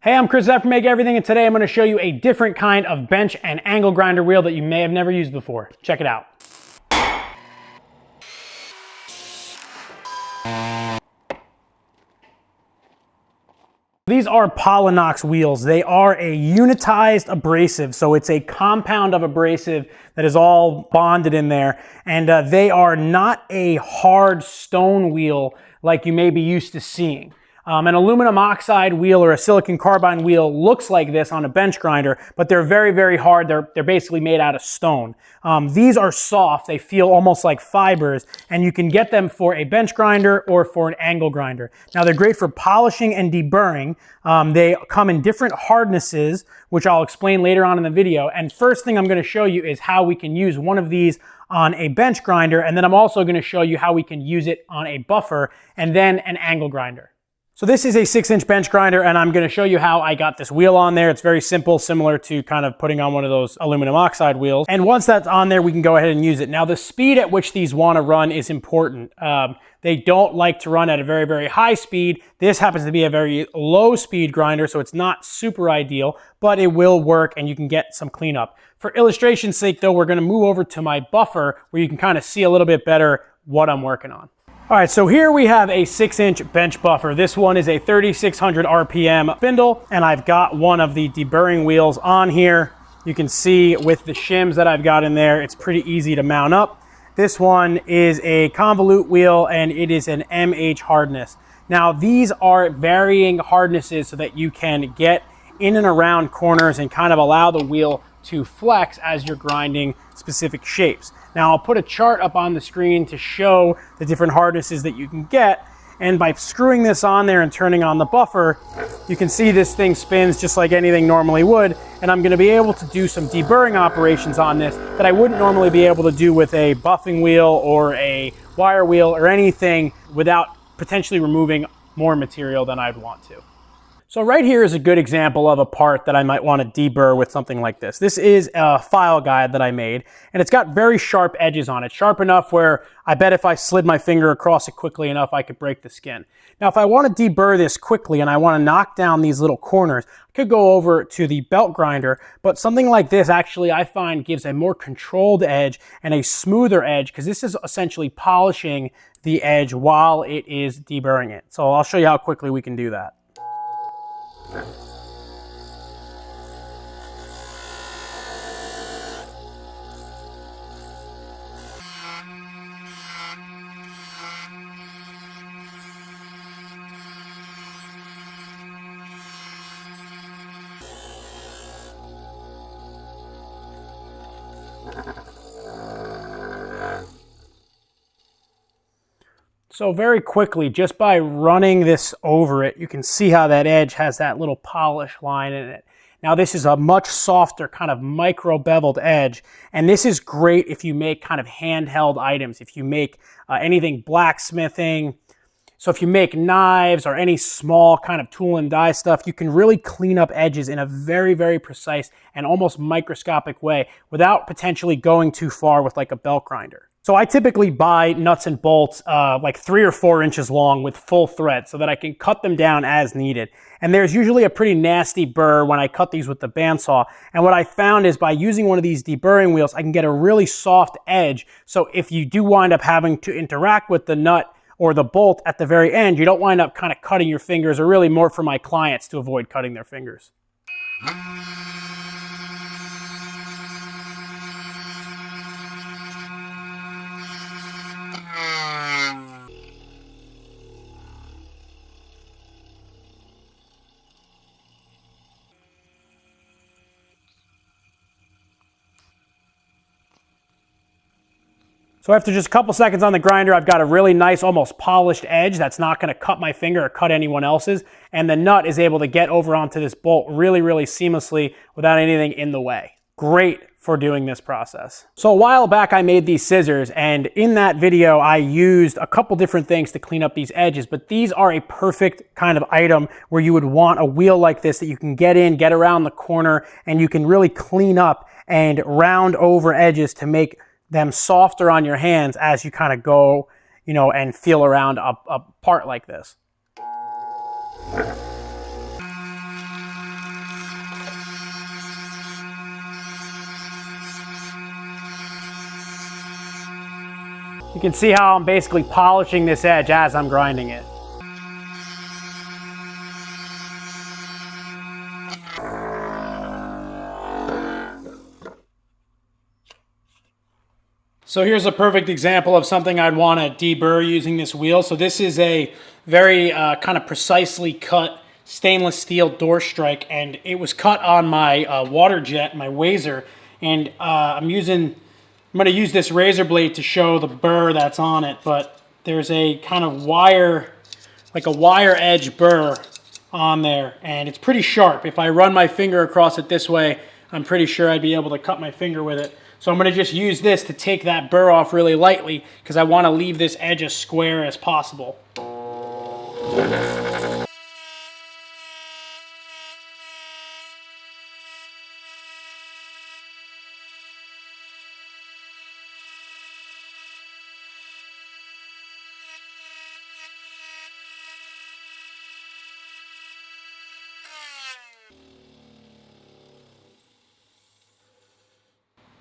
Hey, I'm Chris from Make Everything, and today I'm going to show you a different kind of bench and angle grinder wheel that you may have never used before. Check it out. These are polinox wheels. They are a unitized abrasive, so it's a compound of abrasive that is all bonded in there, and they are not a hard stone wheel like you may be used to seeing. An aluminum oxide wheel or a silicon carbide wheel looks like this on a bench grinder, but they're very, very hard. They're basically made out of stone. These are soft. They feel almost like fibers, and you can get them for a bench grinder or for an angle grinder. Now, they're great for polishing and deburring. They come in different hardnesses, which I'll explain later on in the video. And first thing I'm going to show you is how we can use one of these on a bench grinder, and then I'm also going to show you how we can use it on a buffer and then an angle grinder. So this is a 6-inch bench grinder, and I'm going to show you how I got this wheel on there. It's very simple, similar to kind of putting on one of those aluminum oxide wheels. And once that's on there, we can go ahead and use it. Now, the speed at which these want to run is important. They don't like to run at a very, very high speed. This happens to be a very low speed grinder, so it's not super ideal, but it will work and you can get some cleanup. For illustration's sake, though, we're going to move over to my buffer where you can kind of see a little bit better what I'm working on. All right, so here we have a 6-inch bench buffer. This one is a 3600 RPM spindle, and I've got one of the deburring wheels on here. You can see with the shims that I've got in there, it's pretty easy to mount up. This one is a convolute wheel, and it is an MH hardness. Now, these are varying hardnesses so that you can get in and around corners and kind of allow the wheel to flex as you're grinding specific shapes. Now, I'll put a chart up on the screen to show the different hardnesses that you can get, and by screwing this on there and turning on the buffer, you can see this thing spins just like anything normally would, and I'm going to be able to do some deburring operations on this that I wouldn't normally be able to do with a buffing wheel or a wire wheel or anything without potentially removing more material than I'd want to. So right here is a good example of a part that I might want to deburr with something like this. This is a file guide that I made, and it's got very sharp edges on it. Sharp enough where I bet if I slid my finger across it quickly enough, I could break the skin. Now, if I want to deburr this quickly and I want to knock down these little corners, I could go over to the belt grinder, but something like this actually I find gives a more controlled edge and a smoother edge because this is essentially polishing the edge while it is deburring it. So I'll show you how quickly we can do that. So very quickly, just by running this over it, you can see how that edge has that little polish line in it. Now this is a much softer kind of micro beveled edge, and this is great if you make kind of handheld items, if you make anything blacksmithing. So if you make knives or any small kind of tool and die stuff, you can really clean up edges in a very, very precise and almost microscopic way without potentially going too far with like a belt grinder. So I typically buy nuts and bolts like 3 or 4 inches long with full thread so that I can cut them down as needed. And there's usually a pretty nasty burr when I cut these with the bandsaw. And what I found is by using one of these deburring wheels, I can get a really soft edge. So if you do wind up having to interact with the nut or the bolt at the very end, you don't wind up kind of cutting your fingers, or really more for my clients to avoid cutting their fingers. So after just a couple seconds on the grinder, I've got a really nice, almost polished edge that's not going to cut my finger or cut anyone else's. And the nut is able to get over onto this bolt really, really seamlessly without anything in the way. Great for doing this process. So a while back, I made these scissors, and in that video, I used a couple different things to clean up these edges, but these are a perfect kind of item where you would want a wheel like this that you can get in, get around the corner, and you can really clean up and round over edges to make them softer on your hands as you kind of go, and feel around a part like this. You can see how I'm basically polishing this edge as I'm grinding it. So here's a perfect example of something I'd want to deburr using this wheel. So this is a very kind of precisely cut stainless steel door strike, and it was cut on my water jet, my Wazer, and I'm going to use this razor blade to show the burr that's on it, but there's a kind of wire, like a wire edge burr on there, and it's pretty sharp. If I run my finger across it this way, I'm pretty sure I'd be able to cut my finger with it. So I'm going to just use this to take that burr off really lightly because I want to leave this edge as square as possible.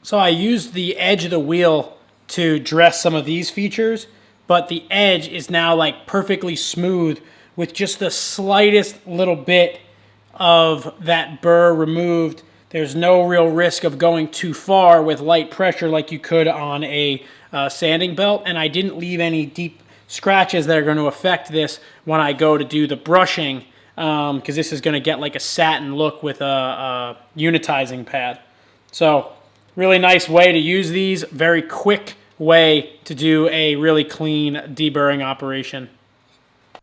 So I used the edge of the wheel to dress some of these features, but the edge is now like perfectly smooth with just the slightest little bit of that burr removed. There's no real risk of going too far with light pressure like you could on a sanding belt, and I didn't leave any deep scratches that are going to affect this when I go to do the brushing, because this is going to get like a satin look with a unitizing pad. So really nice way to use these, very quick way to do a really clean deburring operation.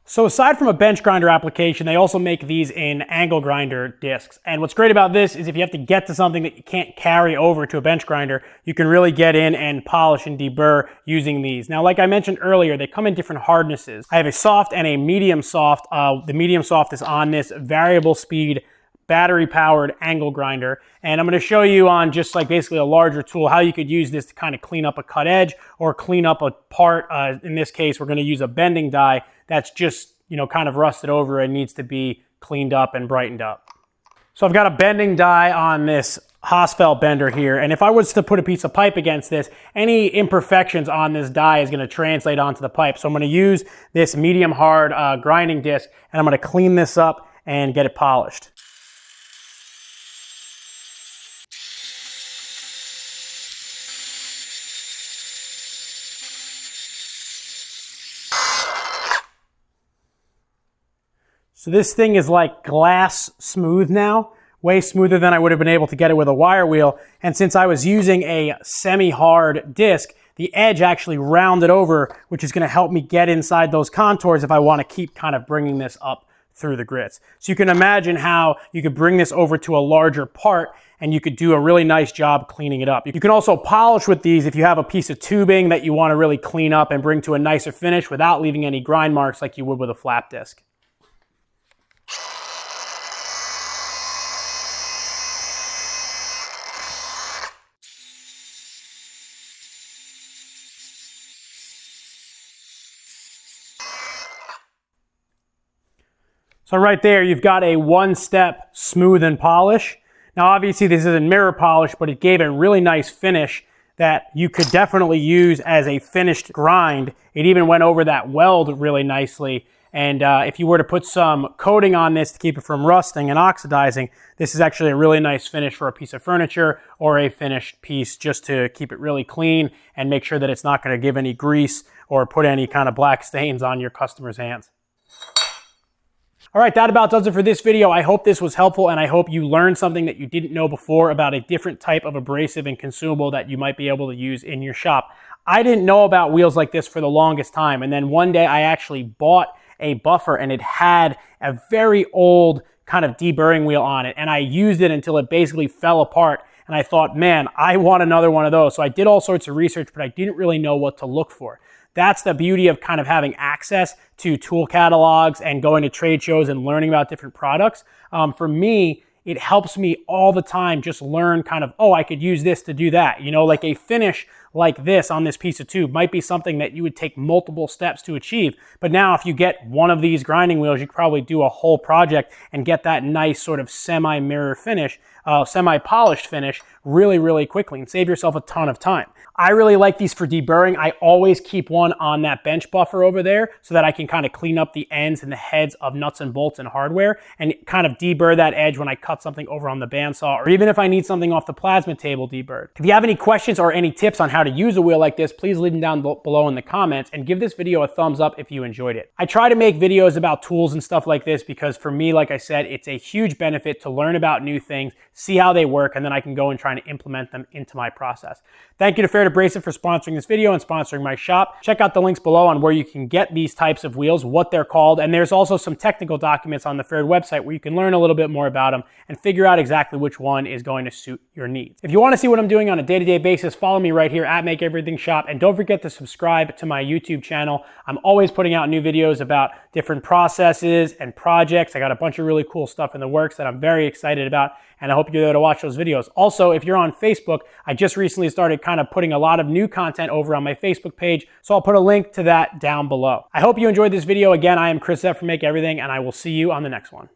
So aside from a bench grinder application, they also make these in angle grinder discs. And what's great about this is if you have to get to something that you can't carry over to a bench grinder, you can really get in and polish and deburr using these. Now, like I mentioned earlier, they come in different hardnesses. I have a soft and a medium soft. The medium soft is on this variable speed battery-powered angle grinder, and I'm going to show you on just like basically a larger tool how you could use this to kind of clean up a cut edge or clean up a part. In this case, we're going to use a bending die that's just, you know, kind of rusted over and needs to be cleaned up and brightened up. So I've got a bending die on this Hosfeld bender here, and if I was to put a piece of pipe against this, any imperfections on this die is going to translate onto the pipe. So I'm going to use this medium hard grinding disc, and I'm going to clean this up and get it polished. So this thing is like glass smooth now, way smoother than I would have been able to get it with a wire wheel. And since I was using a semi-hard disc, the edge actually rounded over, which is going to help me get inside those contours if I want to keep kind of bringing this up through the grits. So you can imagine how you could bring this over to a larger part and you could do a really nice job cleaning it up. You can also polish with these if you have a piece of tubing that you want to really clean up and bring to a nicer finish without leaving any grind marks like you would with a flap disc. So right there, you've got a one-step smooth and polish. Now obviously this isn't mirror polish, but it gave a really nice finish that you could definitely use as a finished grind. It even went over that weld really nicely. And if you were to put some coating on this to keep it from rusting and oxidizing, this is actually a really nice finish for a piece of furniture or a finished piece, just to keep it really clean and make sure that it's not going to give any grease or put any kind of black stains on your customer's hands. All right, that about does it for this video. I hope this was helpful, and I hope you learned something that you didn't know before about a different type of abrasive and consumable that you might be able to use in your shop. I didn't know about wheels like this for the longest time, and then one day I actually bought a buffer, and it had a very old kind of deburring wheel on it, and I used it until it basically fell apart, and I thought, man, I want another one of those. So I did all sorts of research, but I didn't really know what to look for. That's the beauty of kind of having access to tool catalogs and going to trade shows and learning about different products. For me, it helps me all the time just learn kind of, oh, I could use this to do that. You know, like a finish like this on this piece of tube might be something that you would take multiple steps to achieve. But now if you get one of these grinding wheels, you could probably do a whole project and get that nice sort of semi-mirror finish, semi-polished finish really, really quickly and save yourself a ton of time. I really like these for deburring. I always keep one on that bench buffer over there so that I can kind of clean up the ends and the heads of nuts and bolts and hardware and kind of deburr that edge when I cut something over on the bandsaw, or even if I need something off the plasma table deburred. If you have any questions or any tips on how to use a wheel like this, please leave them down below in the comments and give this video a thumbs up if you enjoyed it. I try to make videos about tools and stuff like this because for me, like I said, it's a huge benefit to learn about new things, see how they work, and then I can go and try to implement them into my process. Thank you to Fair Abrasive for sponsoring this video and sponsoring my shop. Check out the links below on where you can get these types of wheels, what they're called, and there's also some technical documents on the Fair website where you can learn a little bit more about them and figure out exactly which one is going to suit your needs. If you want to see what I'm doing on a day-to-day basis, follow me right here at Make Everything Shop, and don't forget to subscribe to my YouTube channel. I'm always putting out new videos about different processes and projects. I got a bunch of really cool stuff in the works that I'm very excited about, and I hope you're there to watch those videos. Also, if you're on Facebook, I just recently started kind of putting a lot of new content over on my Facebook page, so I'll put a link to that down below. I hope you enjoyed this video. Again, I am Chris F from Make Everything, and I will see you on the next one.